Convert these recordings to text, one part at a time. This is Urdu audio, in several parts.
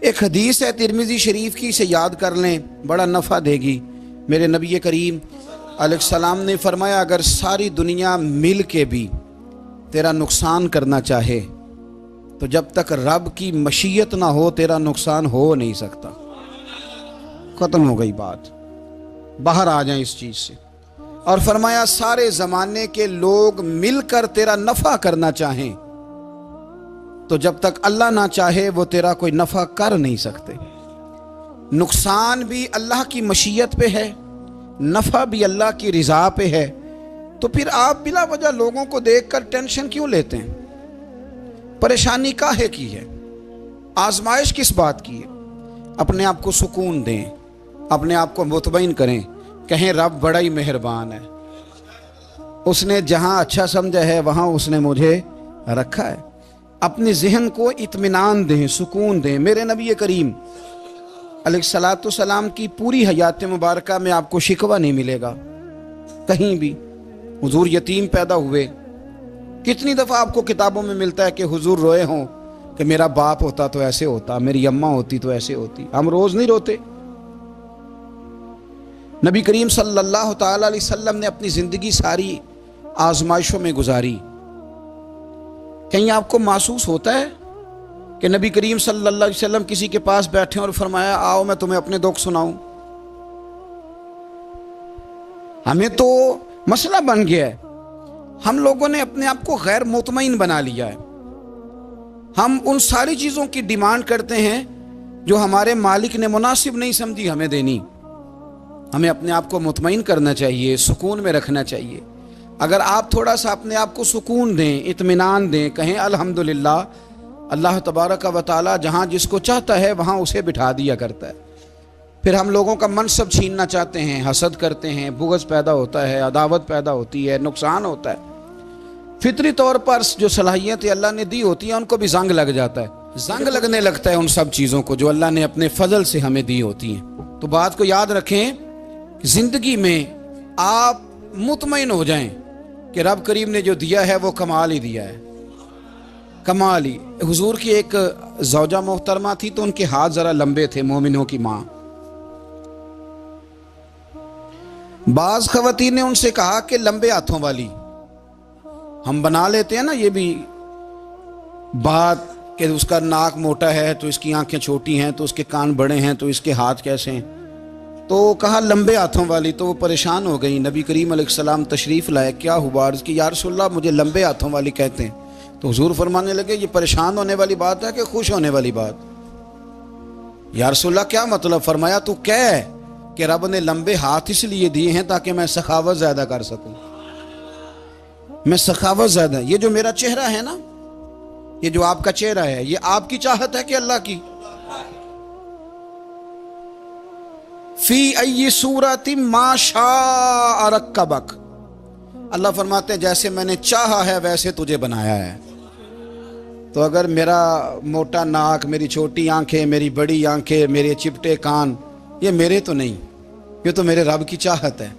ایک حدیث ہے ترمذی شریف کی، اسے یاد کر لیں، بڑا نفع دے گی۔ میرے نبی کریم علیہ السلام نے فرمایا اگر ساری دنیا مل کے بھی تیرا نقصان کرنا چاہے تو جب تک رب کی مشیت نہ ہو تیرا نقصان ہو نہیں سکتا۔ ختم ہو گئی بات، باہر آ جائیں اس چیز سے۔ اور فرمایا سارے زمانے کے لوگ مل کر تیرا نفع کرنا چاہیں تو جب تک اللہ نہ چاہے وہ تیرا کوئی نفع کر نہیں سکتے۔ نقصان بھی اللہ کی مشیت پہ ہے، نفع بھی اللہ کی رضا پہ ہے، تو پھر آپ بلا وجہ لوگوں کو دیکھ کر ٹینشن کیوں لیتے ہیں؟ پریشانی کاہے کی ہے؟ آزمائش کس بات کی ہے؟ اپنے آپ کو سکون دیں، اپنے آپ کو مطمئن کریں، کہیں رب بڑا ہی مہربان ہے، اس نے جہاں اچھا سمجھا ہے وہاں اس نے مجھے رکھا ہے۔ اپنے ذہن کو اطمینان دیں، سکون دیں۔ میرے نبی کریم علیہ الصلاۃ والسلام کی پوری حیات مبارکہ میں آپ کو شکوہ نہیں ملے گا کہیں بھی۔ حضور یتیم پیدا ہوئے، کتنی دفعہ آپ کو کتابوں میں ملتا ہے کہ حضور روئے ہوں کہ میرا باپ ہوتا تو ایسے ہوتا، میری اماں ہوتی تو ایسے ہوتی۔ ہم روز نہیں روتے؟ نبی کریم صلی اللہ تعالی علیہ وسلم نے اپنی زندگی ساری آزمائشوں میں گزاری۔ کہیں آپ کو محسوس ہوتا ہے کہ نبی کریم صلی اللہ علیہ وسلم کسی کے پاس بیٹھے اور فرمایا آؤ میں تمہیں اپنے دکھ سناؤں؟ ہمیں تو مسئلہ بن گیا ہے، ہم لوگوں نے اپنے آپ کو غیر مطمئن بنا لیا ہے۔ ہم ان ساری چیزوں کی ڈیمانڈ کرتے ہیں جو ہمارے مالک نے مناسب نہیں سمجھی ہمیں دینی۔ ہمیں اپنے آپ کو مطمئن کرنا چاہیے، سکون میں رکھنا چاہیے۔ اگر آپ تھوڑا سا اپنے آپ کو سکون دیں، اطمینان دیں، کہیں الحمدللہ، اللہ تبارک و تعالی جہاں جس کو چاہتا ہے وہاں اسے بٹھا دیا کرتا ہے۔ پھر ہم لوگوں کا منصب چھیننا چاہتے ہیں، حسد کرتے ہیں، بغض پیدا ہوتا ہے، عداوت پیدا ہوتی ہے، نقصان ہوتا ہے۔ فطری طور پر جو صلاحیتیں اللہ نے دی ہوتی ہیں ان کو بھی زنگ لگ جاتا ہے، زنگ لگنے لگتا ہے ان سب چیزوں کو جو اللہ نے اپنے فضل سے ہمیں دی ہوتی ہیں۔ تو بات کو یاد رکھیں، زندگی میں آپ مطمئن ہو جائیں کہ رب کریم نے جو دیا ہے وہ کمال ہی دیا ہے، کمال ہی۔ حضور کی ایک زوجہ محترمہ تھی تو ان کے ہاتھ ذرا لمبے تھے، مومنوں کی ماں۔ بعض خواتین نے ان سے کہا کہ لمبے ہاتھوں والی، ہم بنا لیتے ہیں نا یہ بھی بات کہ اس کا ناک موٹا ہے تو اس کی آنکھیں چھوٹی ہیں، تو اس کے کان بڑے ہیں تو اس کے ہاتھ کیسے ہیں، تو کہا لمبے ہاتھوں والی۔ تو وہ پریشان ہو گئی، نبی کریم علیہ السلام تشریف لائے، کیا ہوا؟ عرض کی یا رسول اللہ مجھے لمبے ہاتھوں والی کہتے ہیں۔ تو حضور فرمانے لگے یہ پریشان ہونے والی بات ہے کہ خوش ہونے والی بات؟ یا رسول اللہ کیا مطلب؟ فرمایا تو کہہ کہ رب نے لمبے ہاتھ اس لیے دیے ہیں تاکہ میں سخاوت زیادہ کر سکوں، میں سخاوت زیادہ۔ یہ جو میرا چہرہ ہے نا، یہ جو آپ کا چہرہ ہے، یہ آپ کی چاہت ہے کہ اللہ کی؟ فی ای صورت ما شاء رکبک، اللہ فرماتے ہیں جیسے میں نے چاہا ہے ویسے تجھے بنایا ہے۔ تو اگر میرا موٹا ناک، میری چھوٹی آنکھیں، میری بڑی آنکھیں، میرے چپٹے کان، یہ میرے تو نہیں، یہ تو میرے رب کی چاہت ہے۔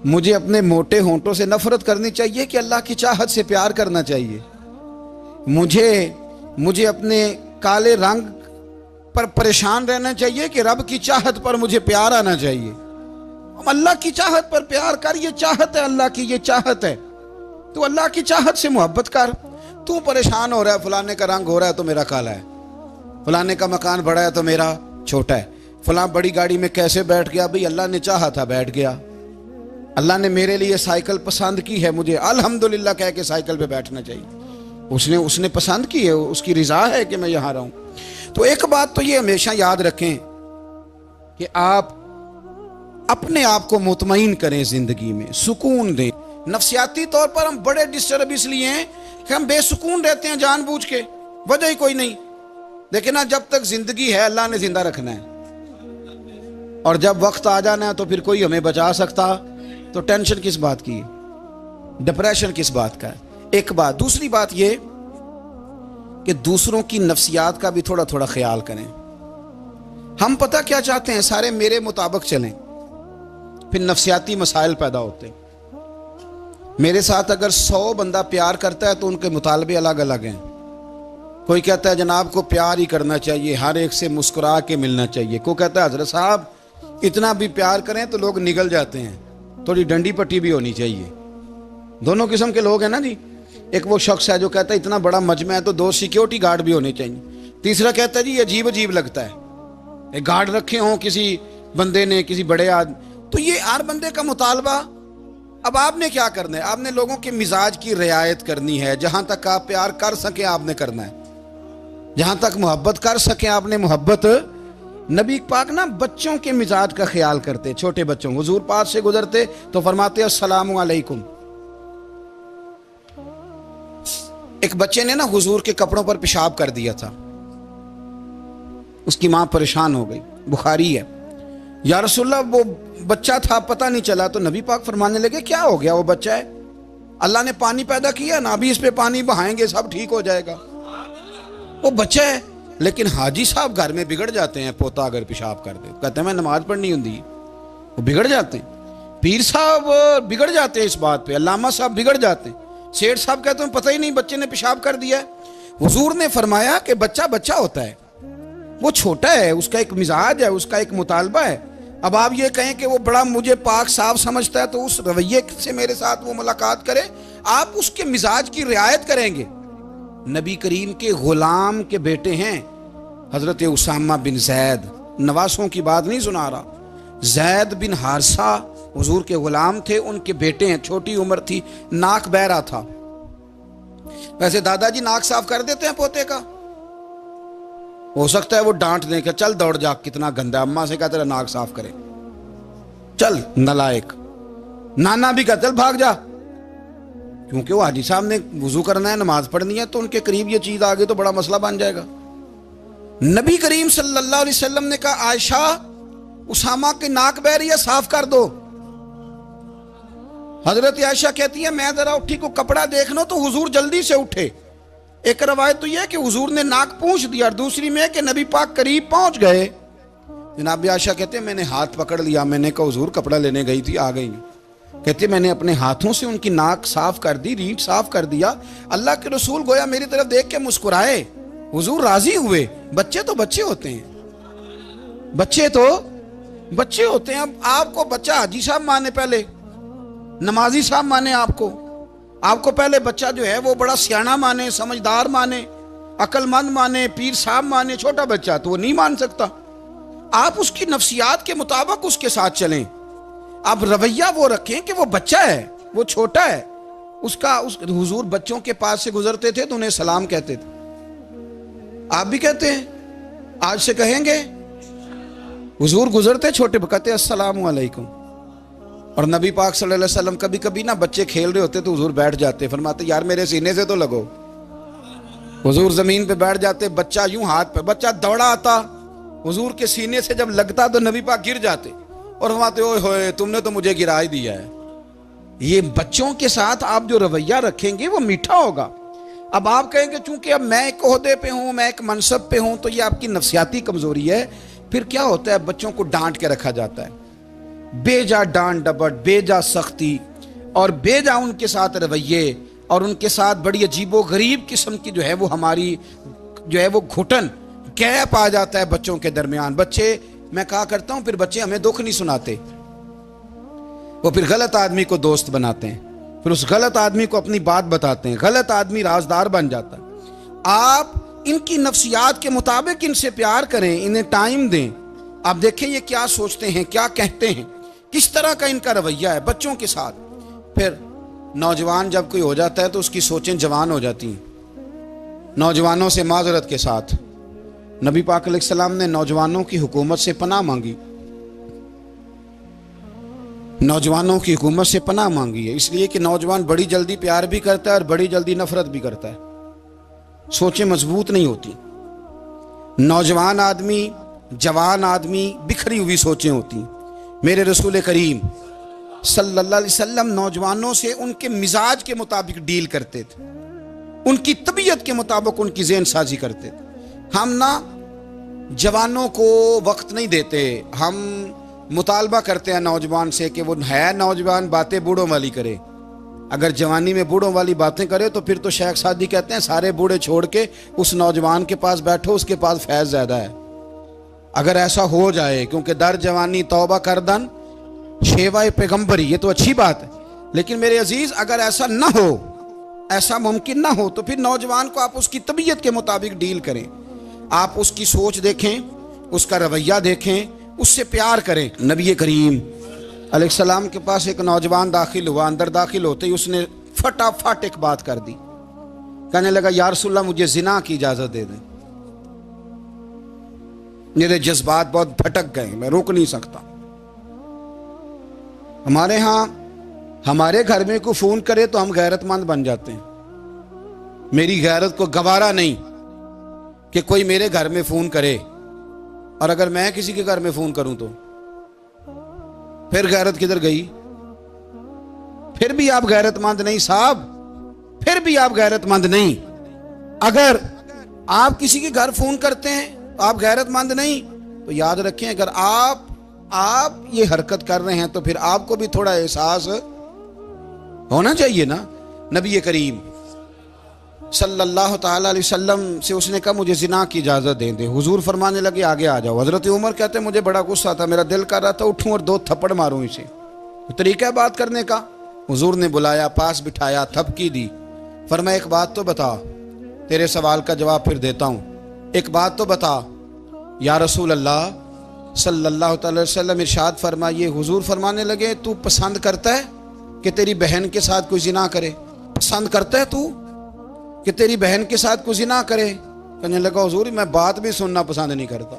مجھے اپنے موٹے ہونٹوں سے نفرت کرنی چاہیے کہ اللہ کی چاہت سے پیار کرنا چاہیے؟ مجھے اپنے کالے رنگ پر پریشان رہنا چاہیے کہ رب کی چاہت پر مجھے پیار آنا چاہیے؟ اللہ کی چاہت پر پیار کر، یہ چاہت ہے اللہ کی، یہ چاہت ہے، تو اللہ کی چاہت سے محبت کر۔ تو پریشان ہو رہا ہے فلانے کا رنگ ہو رہا ہے تو میرا کالا ہے، فلانے کا مکان بڑا ہے تو میرا چھوٹا ہے، فلاں بڑی گاڑی میں کیسے بیٹھ گیا؟ بھئی اللہ نے چاہا تھا بیٹھ گیا، اللہ نے میرے لیے سائیکل پسند کی ہے، مجھے الحمدللہ کہہ کے سائیکل پہ بیٹھنا چاہیے، اس نے پسند کی ہے، اس کی رضا ہے کہ میں یہاں رہوں۔ تو ایک بات تو یہ ہمیشہ یاد رکھیں کہ آپ اپنے آپ کو مطمئن کریں، زندگی میں سکون دیں۔ نفسیاتی طور پر ہم بڑے ڈسٹرب اس لیے ہیں کہ ہم بے سکون رہتے ہیں جان بوجھ کے، وجہ ہی کوئی نہیں۔ لیکن جب تک زندگی ہے اللہ نے زندہ رکھنا ہے، اور جب وقت آ جانا ہے تو پھر کوئی ہمیں بچا سکتا، تو ٹینشن کس بات کی، ڈپریشن کس بات کا ہے؟ ایک بات۔ دوسری بات یہ کہ دوسروں کی نفسیات کا بھی تھوڑا تھوڑا خیال کریں۔ ہم پتہ کیا چاہتے ہیں؟ سارے میرے مطابق چلیں، پھر نفسیاتی مسائل پیدا ہوتے ہیں۔ میرے ساتھ اگر 100 بندہ پیار کرتا ہے تو ان کے مطالبے الگ الگ ہیں، کوئی کہتا ہے جناب کو پیار ہی کرنا چاہیے، ہر ایک سے مسکرا کے ملنا چاہیے، کوئی کہتا ہے حضرت صاحب اتنا بھی پیار کریں تو لوگ نگل جاتے ہیں، تھوڑی ڈنڈی پٹی بھی ہونی چاہیے۔ دونوں قسم کے لوگ ہیں نا جی۔ ایک وہ شخص ہے جو کہتا ہے اتنا بڑا مجمع ہے تو 2 سیکیورٹی گارڈ بھی ہونے چاہیے۔ تیسرا کہتا ہے جی یہ عجیب عجیب لگتا ہے، ایک گارڈ رکھے ہوں کسی بندے نے، کسی بڑے آدمی، تو یہ ہر بندے کا مطالبہ۔ اب آپ نے کیا کرنا ہے؟ آپ نے لوگوں کے مزاج کی رعایت کرنی ہے، جہاں تک آپ پیار کر سکیں آپ نے کرنا ہے، جہاں تک محبت کر سکیں آپ نے محبت۔ نبی پاک نا بچوں کے مزاج کا خیال کرتے، چھوٹے بچوں، حضور پاک سے گزرتے تو فرماتے السلام علیکم۔ ایک بچے نے نا حضور کے کپڑوں پر پیشاب کر دیا تھا، اس کی ماں پریشان ہو گئی، بخاری ہے، یا رسول اللہ وہ بچہ تھا پتہ نہیں چلا، تو نبی پاک فرمانے لگے کیا ہو گیا، وہ بچہ ہے، اللہ نے پانی پیدا کیا نا، ابھی اس پہ پانی بہائیں گے سب ٹھیک ہو جائے گا، وہ بچہ ہے۔ لیکن حاجی صاحب گھر میں بگڑ جاتے ہیں، پوتا اگر پیشاب کر دے کہتے ہیں میں نماز پڑھنی ہوں، وہ بگڑ جاتے ہیں، پیر صاحب بگڑ جاتے ہیں اس بات پہ، علامہ صاحب بگڑ جاتے ہیں، سیٹھ صاحب کہتے ہیں پتہ ہی نہیں بچے نے پیشاب کر دیا ہے۔ حضور نے فرمایا کہ بچہ بچہ ہوتا ہے، وہ چھوٹا ہے، اس کا ایک مزاج ہے، اس کا ایک مطالبہ ہے۔ اب آپ یہ کہیں کہ وہ بڑا مجھے پاک صاف سمجھتا ہے تو اس رویے سے میرے ساتھ وہ ملاقات کرے، آپ اس کے مزاج کی رعایت کریں گے۔ نبی کریم کے غلام کے بیٹے ہیں حضرت اسامہ بن زید، نواسوں کی بات نہیں سنا رہا، زید بن حارثہ حضور کے غلام تھے، ان کے بیٹے ہیں، چھوٹی عمر تھی، ناک بہ رہا تھا۔ ویسے دادا جی ناک صاف کر دیتے ہیں پوتے کا، ہو سکتا ہے وہ ڈانٹ دیں کہ چل دوڑ جا کتنا گندا، اماں سے کہا تیرا ناک صاف کرے، چل نالائق، نانا بھی کہا چل بھاگ جا، کیونکہ وہ حاجی صاحب نے وضو کرنا ہے، نماز پڑھنی ہے، تو ان کے قریب یہ چیز آگے تو بڑا مسئلہ بن جائے گا۔ نبی کریم صلی اللہ علیہ وسلم نے کہا عائشہ اسامہ کی ناک بہ رہی ہے صاف کر دو۔ حضرت عائشہ کہتی ہے میں ذرا اٹھی کو کپڑا دیکھ لوں تو حضور جلدی سے اٹھے۔ ایک روایت تو یہ ہے کہ حضور نے ناک پونچھ دیا، اور دوسری میں کہ نبی پاک قریب پہنچ گئے۔ جناب عائشہ کہتے ہیں میں نے ہاتھ پکڑ لیا، میں نے کہا حضور کپڑا لینے گئی تھی آ گئی۔ کہتے ہیں میں نے اپنے ہاتھوں سے ان کی ناک صاف کر دی، ریٹ صاف کر دیا، اللہ کے رسول گویا میری طرف دیکھ کے مسکرائے، حضور راضی ہوئے۔ بچے تو بچے ہوتے ہیں، بچے تو بچے ہوتے ہیں۔ اب آپ کو بچہ حاجی صاحب مانے، پہلے نمازی صاحب مانے، آپ کو پہلے بچہ جو ہے وہ بڑا سیاںہ مانے، سمجھدار مانے، عقل مند مانے، پیر صاحب مانے، چھوٹا بچہ تو وہ نہیں مان سکتا۔ آپ اس کی نفسیات کے مطابق اس کے ساتھ چلیں، آپ رویہ وہ رکھیں کہ وہ بچہ ہے، وہ چھوٹا ہے، حضور بچوں کے پاس سے گزرتے تھے تو انہیں سلام کہتے تھے، آپ بھی کہتے ہیں، آج سے کہیں گے، حضور گزرتے چھوٹے کہتے السلام علیکم۔ اور نبی پاک صلی اللہ علیہ وسلم کبھی کبھی نا بچے کھیل رہے ہوتے تو حضور بیٹھ جاتے، فرماتے یار میرے سینے سے تو لگو، حضور زمین پہ بیٹھ جاتے، بچہ یوں ہاتھ پہ، بچہ دوڑا آتا، حضور کے سینے سے جب لگتا تو نبی پاک گر جاتے اور فرماتے اوئے ہوئے تم نے تو مجھے گرا ہی دیا ہے۔ یہ بچوں کے ساتھ آپ جو رویہ رکھیں گے وہ میٹھا ہوگا۔ اب آپ کہیں گے چونکہ اب میں ایک عہدے پہ ہوں، میں ایک منصب پہ ہوں، تو یہ آپ کی نفسیاتی کمزوری ہے۔ پھر کیا ہوتا ہے، بچوں کو ڈانٹ کے رکھا جاتا ہے، بے جا ڈانٹ ڈپٹ، بے جا سختی، اور بے جا ان کے ساتھ رویے، اور ان کے ساتھ بڑی عجیب و غریب قسم کی جو ہے وہ ہماری جو ہے وہ گھٹن، گیپ آ جاتا ہے بچوں کے درمیان۔ بچے، میں کہا کرتا ہوں، پھر بچے ہمیں دکھ نہیں سناتے، وہ پھر غلط آدمی کو دوست بناتے ہیں، پھر اس غلط آدمی کو اپنی بات بتاتے ہیں، غلط آدمی رازدار بن جاتا ہے۔ آپ ان کی نفسیات کے مطابق ان سے پیار کریں، انہیں ٹائم دیں، آپ دیکھیں یہ کیا سوچتے ہیں، کیا کہتے ہیں، کس طرح کا ان کا رویہ ہے بچوں کے ساتھ۔ پھر نوجوان جب کوئی ہو جاتا ہے تو اس کی سوچیں جوان ہو جاتی ہیں۔ نوجوانوں سے معذرت کے ساتھ نبی پاک علیہ السلام نے نوجوانوں کی حکومت سے پناہ مانگی، نوجوانوں کی حکومت سے پناہ مانگی ہے، اس لیے کہ نوجوان بڑی جلدی پیار بھی کرتا ہے اور بڑی جلدی نفرت بھی کرتا ہے، سوچیں مضبوط نہیں ہوتی۔ نوجوان آدمی، جوان آدمی، بکھری ہوئی سوچیں ہوتی ہیں۔ میرے رسول کریم صلی اللہ علیہ وسلم نوجوانوں سے ان کے مزاج کے مطابق ڈیل کرتے تھے، ان کی طبیعت کے مطابق ان کی ذہن سازی کرتے تھے۔ ہم نہ جوانوں کو وقت نہیں دیتے، ہم مطالبہ کرتے ہیں نوجوان سے کہ وہ ہے نوجوان، باتیں بوڑھوں والی کرے، اگر جوانی میں بوڑھوں والی باتیں کرے تو پھر تو شیخ سعدی کہتے ہیں سارے بوڑھے چھوڑ کے اس نوجوان کے پاس بیٹھو، اس کے پاس فیض زیادہ ہے۔ اگر ایسا ہو جائے، کیونکہ در جوانی توبہ کردن شیوائے پیغمبری، یہ تو اچھی بات ہے، لیکن میرے عزیز اگر ایسا نہ ہو، ایسا ممکن نہ ہو، تو پھر نوجوان کو آپ اس کی طبیعت کے مطابق ڈیل کریں، آپ اس کی سوچ دیکھیں، اس کا رویہ دیکھیں، اس سے پیار کریں۔ نبی کریم علیہ السلام کے پاس ایک نوجوان داخل ہوا، اندر داخل ہوتے ہی اس نے فٹافٹ ایک بات کر دی، کہنے لگا یا رسول اللہ مجھے زنا کی اجازت دے دیں، میرے جذبات بہت بھٹک گئے، میں روک نہیں سکتا۔ ہمارے ہاں ہمارے گھر میں کوئی فون کرے تو ہم غیرت مند بن جاتے ہیں، میری غیرت کو گوارا نہیں کہ کوئی میرے گھر میں فون کرے، اور اگر میں کسی کے گھر میں فون کروں تو پھر غیرت کدھر گئی؟ پھر بھی آپ غیرت مند نہیں صاحب، پھر بھی آپ غیرت مند نہیں۔ اگر آپ کسی کے گھر فون کرتے ہیں تو آپ غیرت مند نہیں، تو یاد رکھیں اگر آپ یہ حرکت کر رہے ہیں تو پھر آپ کو بھی تھوڑا احساس ہونا چاہیے نا۔ نبی کریم صلی اللہ تعالی علیہ وسلم سے اس نے کہا مجھے زنا کی اجازت دیں دے، حضور فرمانے لگے آگے آ جاؤ۔ حضرت عمر کہتے ہیں مجھے بڑا غصہ تھا، میرا دل کر رہا تھا اٹھوں اور 2 تھپڑ ماروں اسے، طریقہ ہے بات کرنے کا۔ حضور نے بلایا، پاس بٹھایا، تھپکی دی، فرمایا ایک بات تو بتا، تیرے سوال کا جواب پھر دیتا ہوں، ایک بات تو بتا یا رسول اللہ صلی اللہ تعالی علیہ وسلم۔ ارشاد فرمائیے، حضور فرمانے لگے تو پسند کرتا ہے کہ تیری بہن کے ساتھ کوئی زنا کرے؟ پسند کرتا ہے تو کہ تیری بہن کے ساتھ کوئی زنا کرے؟ کہنے لگا حضور میں بات بھی سننا پسند نہیں کرتا۔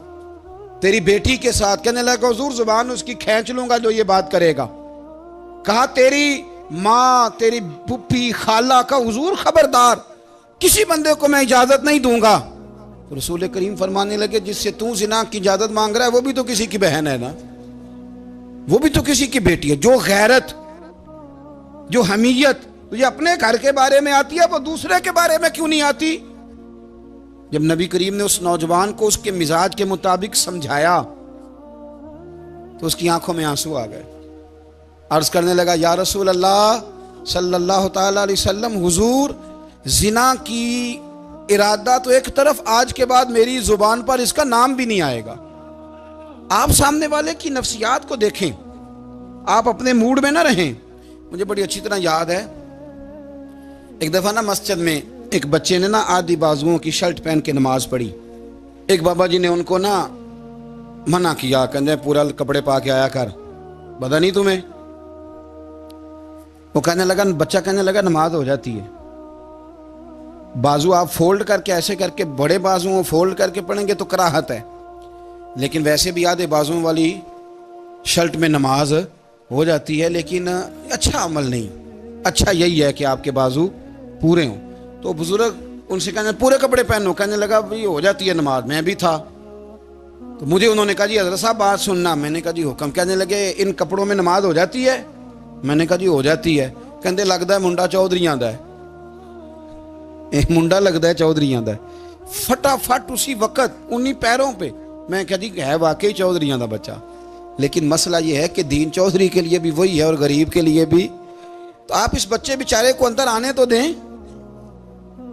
تیری بیٹی کے ساتھ؟ کہنے لگا حضور زبان اس کی کھینچ لوں گا جو یہ بات کرے گا۔ کہا تیری ماں، تیری پھوپھی، خالہ کا؟ حضور خبردار کسی بندے کو میں اجازت نہیں دوں گا۔ رسول کریم فرمانے لگے جس سے تو زنا کی اجازت مانگ رہا ہے وہ بھی تو کسی کی بہن ہے نا، وہ بھی تو کسی کی بیٹی ہے۔ جو غیرت، جو حمیت تجھے اپنے گھر کے بارے میں آتی ہے وہ دوسرے کے بارے میں کیوں نہیں آتی؟ جب نبی کریم نے اس نوجوان کو اس کے مزاج کے مطابق سمجھایا تو اس کی آنکھوں میں آنسو آ گئے، عرض کرنے لگا یا رسول اللہ صلی اللہ تعالی علیہ وسلم، حضور زنا کی ارادہ تو ایک طرف، آج کے بعد میری زبان پر اس کا نام بھی نہیں آئے گا۔ آپ سامنے والے کی نفسیات کو دیکھیں، آپ اپنے موڈ میں نہ رہیں۔ مجھے بڑی اچھی طرح یاد ہے ایک دفعہ نا مسجد میں ایک بچے نے نا آدھی بازوؤں کی شرٹ پہن کے نماز پڑھی، ایک بابا جی نے ان کو نا منع کیا، کہنے پورا کپڑے پا کے آیا کر، پتہ نہیں تمہیں؟ وہ کہنے لگا، بچہ کہنے لگا نماز ہو جاتی ہے، بازو آپ فولڈ کر کے ایسے کر کے، بڑے بازوؤں فولڈ کر کے پڑھیں گے تو کراہت ہے، لیکن ویسے بھی آدھے بازوؤں والی شرٹ میں نماز ہو جاتی ہے، لیکن اچھا عمل نہیں، اچھا یہی ہے کہ آپ کے بازو پورے ہوں۔ تو بزرگ ان سے کہنے پورے کپڑے پہنو، کہنے لگا بھئی ہو جاتی ہے نماز، میں بھی تھا۔ تو مجھے انہوں نے کہا جی حضرت صاحب بات سننا، میں نے کہا جی حکم۔ کہنے لگے ان کپڑوں میں نماز ہو جاتی ہے؟ میں نے کہا جی ہو جاتی ہے۔ کہندے لگتا ہے منڈا چودھریاں دا ہے، منڈا لگتا ہے چودھریاں دا ہے۔ فٹافٹ اسی وقت انہی پیروں پہ میں کہا جی ہے واقعی چودھریاں دا بچہ، لیکن مسئلہ یہ ہے کہ دین چودھری کے لیے بھی وہی ہے اور غریب کے لیے بھی۔ تو آپ اس بچے بیچارے کو اندر آنے تو دیں،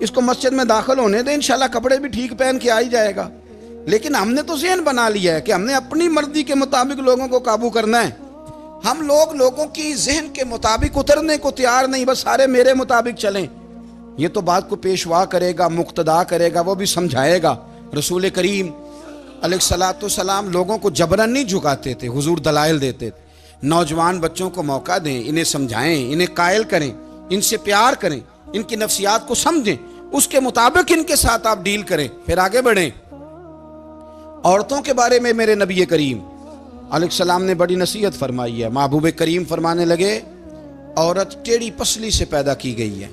اس کو مسجد میں داخل ہونے دیں، انشاءاللہ کپڑے بھی ٹھیک پہن کے آ ہی جائے گا۔ لیکن ہم نے تو ذہن بنا لیا ہے کہ ہم نے اپنی مرضی کے مطابق لوگوں کو قابو کرنا ہے۔ ہم لوگ لوگوں کی ذہن کے مطابق اترنے کو تیار نہیں، بس سارے میرے مطابق چلیں۔ یہ تو بات کو پیشوا کرے گا، مقتدا کرے گا، وہ بھی سمجھائے گا۔ رسول کریم علیہ الصلوۃ والسلام لوگوں کو جبرن نہیں جھکاتے تھے، حضور دلائل دیتے تھے۔ نوجوان بچوں کو موقع دیں، انہیں سمجھائیں، انہیں قائل کریں، ان سے پیار کریں، ان کی نفسیات کو سمجھیں، اس کے مطابق ان کے ساتھ آپ ڈیل کریں، پھر آگے بڑھیں۔ عورتوں کے بارے میں میرے نبی کریم علیہ السلام نے بڑی نصیحت فرمائی ہے۔ محبوب کریم فرمانے لگے عورت ٹیڑھی پسلی سے پیدا کی گئی ہے،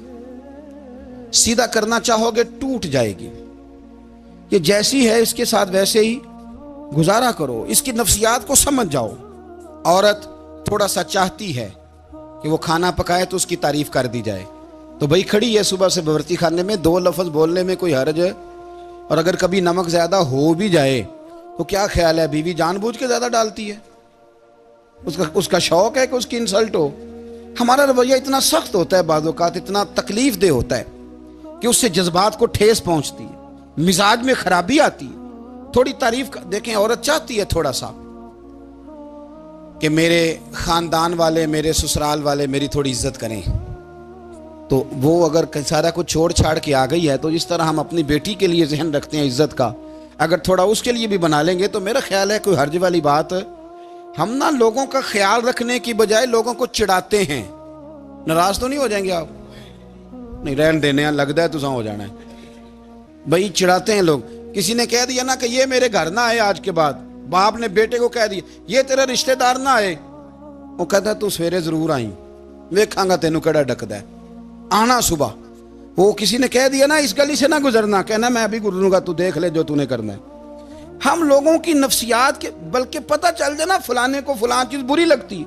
سیدھا کرنا چاہو گے ٹوٹ جائے گی، یہ جیسی ہے اس کے ساتھ ویسے ہی گزارا کرو، اس کی نفسیات کو سمجھ جاؤ۔ عورت تھوڑا سا چاہتی ہے کہ وہ کھانا پکائے تو اس کی تعریف کر دی جائے، تو بھئی کھڑی ہے صبح سے باورچی خانے میں، 2 لفظ بولنے میں کوئی حرج ہے؟ اور اگر کبھی نمک زیادہ ہو بھی جائے تو کیا خیال ہے، بیوی جان بوجھ کے زیادہ ڈالتی ہے؟ اس کا شوق ہے کہ اس کی انسلٹ ہو؟ ہمارا رویہ اتنا سخت ہوتا ہے، بعض اوقات اتنا تکلیف دہ ہوتا ہے کہ اس سے جذبات کو ٹھیس پہنچتی ہے، مزاج میں خرابی آتی ہے۔ تھوڑی تعریف دیکھیں، عورت چاہتی ہے تھوڑا سا کہ میرے خاندان والے، میرے سسرال والے میری تھوڑی عزت کریں، تو وہ اگر سارا کچھ چھوڑ چھاڑ کے آ گئی ہے تو جس طرح ہم اپنی بیٹی کے لیے ذہن رکھتے ہیں عزت کا، اگر تھوڑا اس کے لیے بھی بنا لیں گے تو میرا خیال ہے کوئی حرج والی بات۔ ہم نا لوگوں کا خیال رکھنے کی بجائے لوگوں کو چڑھاتے ہیں۔ ناراض تو نہیں ہو جائیں گے آپ؟ نہیں، رہن دینے لگتا ہے تو ہو جانا ہے بھائی، چڑھاتے ہیں لوگ۔ کسی نے کہہ دیا نا کہ یہ میرے گھر نہ آئے آج کے بعد، باپ نے بیٹے کو کہہ دیا یہ تیرے رشتہ دار نہ آئے، وہ کہتا ہے تو سویرے ضرور آئی، ویکھاں گا تینوں کیڑا ڈکدا ہے، آنا صبح۔ وہ کسی نے کہہ دیا نا اس گلی سے نہ گزرنا، کہنا میں ابھی گزروں گا، تو دیکھ لے جو تو نے کرنا ہے۔ ہم لوگوں کی نفسیات کے بلکہ پتہ چل جائے نا فلانے کو فلاں چیز بری لگتی،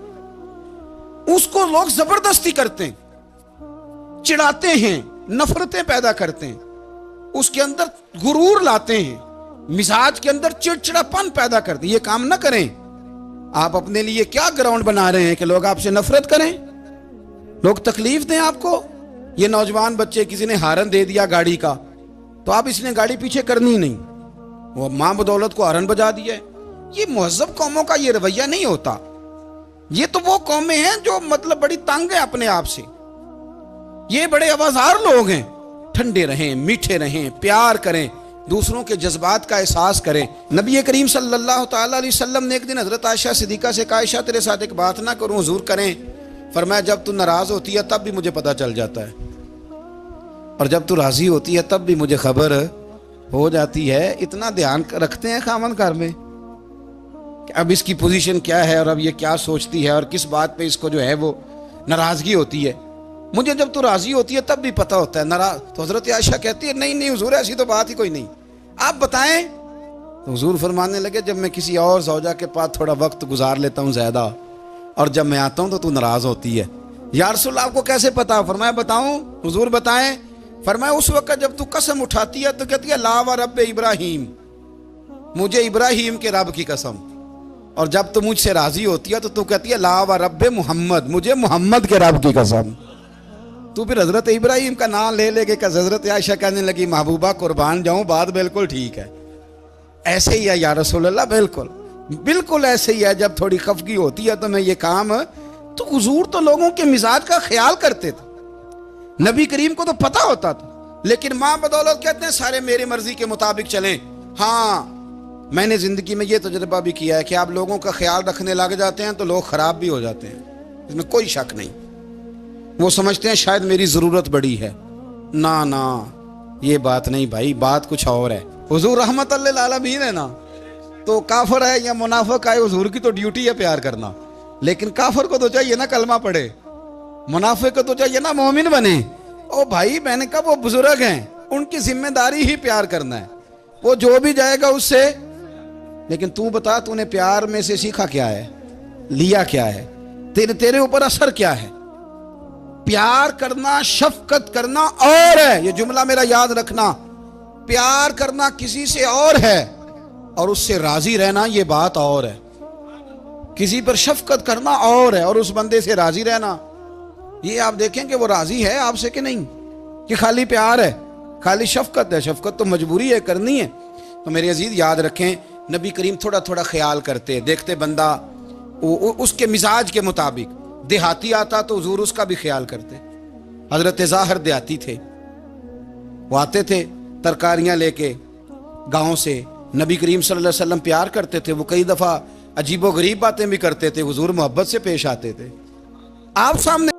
اس کو لوگ زبردستی کرتے ہیں، چڑھاتے ہیں، نفرتیں پیدا کرتے ہیں، اس کے اندر غرور لاتے ہیں، مزاج کے اندر چڑچڑاپن پیدا کرتے ہیں۔ یہ کام نہ کریں۔ آپ اپنے لیے کیا گراؤنڈ بنا رہے ہیں کہ لوگ آپ سے نفرت کریں، لوگ تکلیف دیں آپ کو؟ یہ نوجوان بچے کسی نے ہارن دے دیا گاڑی کا تو آپ اس نے گاڑی پیچھے کرنی نہیں، وہ ماں بدولت کو ہارن بجا دیا ہے۔ یہ مہذب قوموں کا یہ رویہ نہیں ہوتا۔ یہ تو وہ قومیں ہیں جو مطلب بڑی تنگ ہیں اپنے آپ سے، یہ بڑے آوازار لوگ ہیں۔ ٹھنڈے رہیں، میٹھے رہیں، پیار کریں، دوسروں کے جذبات کا احساس کریں۔ نبی کریم صلی اللہ تعالیٰ علیہ وسلم نے ایک دن حضرت عائشہ صدیقہ سے کہا عائشہ تیرے ساتھ ایک بات نہ کروں، حضور کریں؟ فرمایا جب تو ناراض ہوتی ہے تب بھی مجھے پتہ چل جاتا ہے، اور جب تو راضی ہوتی ہے تب بھی مجھے خبر ہو جاتی ہے۔ اتنا دھیان رکھتے ہیں خاوند گھر میں کہ اب اس کی پوزیشن کیا ہے اور اب یہ کیا سوچتی ہے اور کس بات پہ اس کو جو ہے وہ ناراضگی ہوتی ہے۔ مجھے جب تو راضی ہوتی ہے تب بھی پتہ ہوتا ہے ناراض۔ تو حضرت عائشہ کہتی ہے نہیں نہیں حضور ایسی تو بات ہی کوئی نہیں، آپ بتائیں۔ تو حضور فرمانے لگے جب میں کسی اور زوجہ کے پاس تھوڑا وقت گزار لیتا ہوں زیادہ، اور جب میں آتا ہوں تو ناراض ہوتی ہے۔ یا رسول اللہ آپ کو کیسے پتا؟ فرمایا بتاؤں؟ حضور بتائیں۔ فرمایا اس وقت جب تو قسم اٹھاتی ہے تو کہتی ہے لا و رب ابراہیم، مجھے ابراہیم کے رب کی قسم، اور جب تو مجھ سے راضی ہوتی ہے تو کہتی ہے لا و رب محمد، مجھے محمد کے رب کی قسم۔ تو پھر حضرت ابراہیم کا نام لے لے کے حضرت عائشہ کہنے لگی محبوبہ قربان جاؤں، بات بالکل ٹھیک ہے، ایسے ہی ہے یا رسول اللہ، بالکل بالکل ایسے ہی ہے۔ جب تھوڑی خفگی ہوتی ہے تو میں یہ کام، تو حضور تو لوگوں کے مزاج کا خیال کرتے تھے، نبی کریم کو تو پتہ ہوتا تھا، لیکن ماں بدولت کہتے ہیں سارے میری مرضی کے مطابق چلیں۔ ہاں میں نے زندگی میں یہ تجربہ بھی کیا ہے کہ آپ لوگوں کا خیال رکھنے لگ جاتے ہیں تو لوگ خراب بھی ہو جاتے ہیں، اس میں کوئی شک نہیں۔ وہ سمجھتے ہیں شاید میری ضرورت بڑی ہے، نہ یہ بات نہیں بھائی، بات کچھ اور ہے۔ حضور رحمت للعالمین ہے نا، تو کافر ہے یا منافق ہے، حضور کی تو ڈیوٹی ہے پیار کرنا، لیکن کافر کو تو چاہیے نا کلمہ پڑھے، منافق کو تو چاہیے نا مومن بنے۔ او بھائی میں نے کہا وہ بزرگ ہیں، ان کی ذمہ داری ہی پیار کرنا ہے، وہ جو بھی جائے گا اس سے۔ لیکن تو بتا تو نے پیار میں سے سیکھا کیا ہے، لیا کیا ہے، تیرے اوپر اثر کیا ہے؟ پیار کرنا، شفقت کرنا اور ہے، یہ جملہ میرا یاد رکھنا، پیار کرنا کسی سے اور ہے اور اس سے راضی رہنا یہ بات اور ہے۔ کسی پر شفقت کرنا اور ہے اور اس بندے سے راضی رہنا، یہ آپ دیکھیں کہ وہ راضی ہے آپ سے کہ نہیں، کہ خالی پیار ہے، خالی شفقت ہے۔ شفقت تو مجبوری ہے، کرنی ہے۔ تو میرے عزیز یاد رکھیں نبی کریم تھوڑا تھوڑا خیال کرتے، دیکھتے بندہ اس کے مزاج کے مطابق، دیہاتی آتا تو حضور اس کا بھی خیال کرتے۔ حضرت ظاہر دیہاتی تھے، وہ آتے تھے ترکاریاں لے کے گاؤں سے، نبی کریم صلی اللہ علیہ وسلم پیار کرتے تھے، وہ کئی دفعہ عجیب و غریب باتیں بھی کرتے تھے، حضور محبت سے پیش آتے تھے۔ آپ سامنے